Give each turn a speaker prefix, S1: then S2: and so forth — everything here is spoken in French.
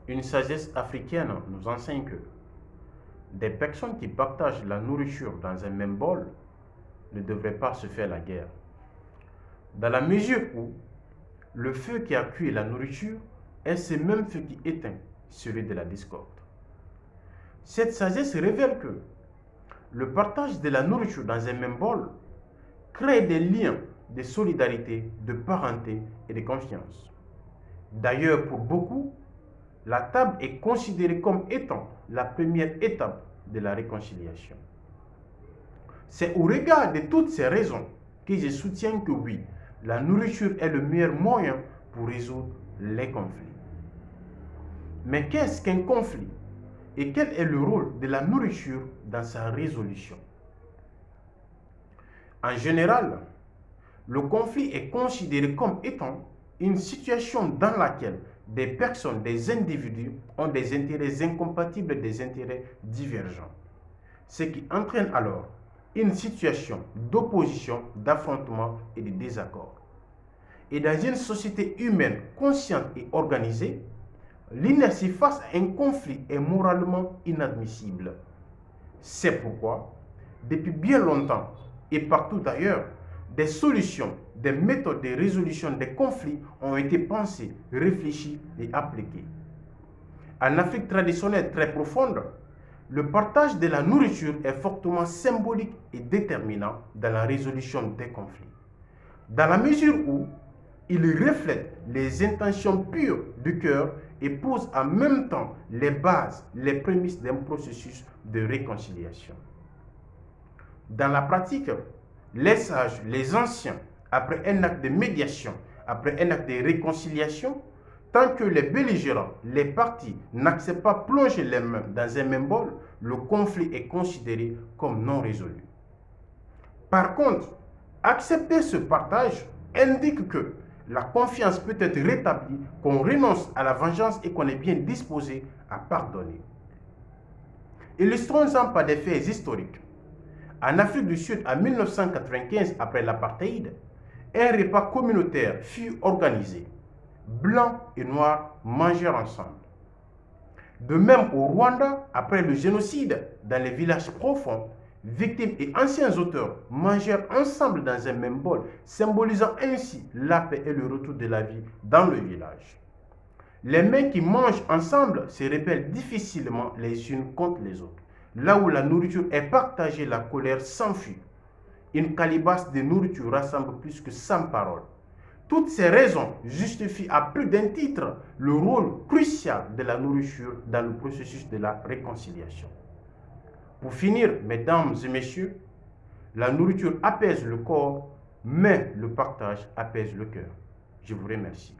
S1: Une sagesse africaine nous enseigne que des personnes qui partagent la nourriture dans un même bol ne devraient pas se faire la guerre. Dans la mesure où le feu qui a cuit la nourriture est ce même feu qui éteint celui de la discorde. Cette sagesse révèle que le partage de la nourriture dans un même bol crée des liens de solidarité, de parenté et de confiance. D'ailleurs, pour beaucoup, la table est considérée comme étant la première étape de la réconciliation. C'est au regard de toutes ces raisons que je soutiens que oui, la nourriture est le meilleur moyen pour résoudre les conflits. Mais qu'est-ce qu'un conflit et quel est le rôle de la nourriture dans sa résolution? En général, le conflit est considéré comme étant une situation dans laquelle des personnes, des individus ont des intérêts incompatibles, des intérêts divergents. Ce qui entraîne alors une situation d'opposition, d'affrontement et de désaccord. Et dans une société humaine consciente et organisée, l'inertie face à un conflit est moralement inadmissible. C'est pourquoi, depuis bien longtemps et partout ailleurs, des solutions, des méthodes de résolution des conflits ont été pensées, réfléchies et appliquées. En Afrique traditionnelle très profonde, le partage de la nourriture est fortement symbolique et déterminant dans la résolution des conflits, dans la mesure où il reflète les intentions pures du cœur et pose en même temps les bases, les prémices d'un processus de réconciliation. Dans la pratique, les sages, les anciens, après un acte de médiation, après un acte de réconciliation, tant que les belligérants, les parties n'acceptent pas plonger les mains dans un même bol, le conflit est considéré comme non résolu. Par contre, accepter ce partage indique que la confiance peut être rétablie, qu'on renonce à la vengeance et qu'on est bien disposé à pardonner. Illustrons-en par des faits historiques. En Afrique du Sud, en 1995, après l'apartheid, un repas communautaire fut organisé. Blancs et noirs mangèrent ensemble. De même au Rwanda, après le génocide, dans les villages profonds, victimes et anciens auteurs mangèrent ensemble dans un même bol, symbolisant ainsi la paix et le retour de la vie dans le village. Les mains qui mangent ensemble se rebellent difficilement les unes contre les autres. Là où la nourriture est partagée, la colère s'enfuit. Une calebasse de nourriture rassemble plus que 100 paroles. Toutes ces raisons justifient à plus d'un titre le rôle crucial de la nourriture dans le processus de la réconciliation. Pour finir, mesdames et messieurs, la nourriture apaise le corps, mais le partage apaise le cœur. Je vous remercie.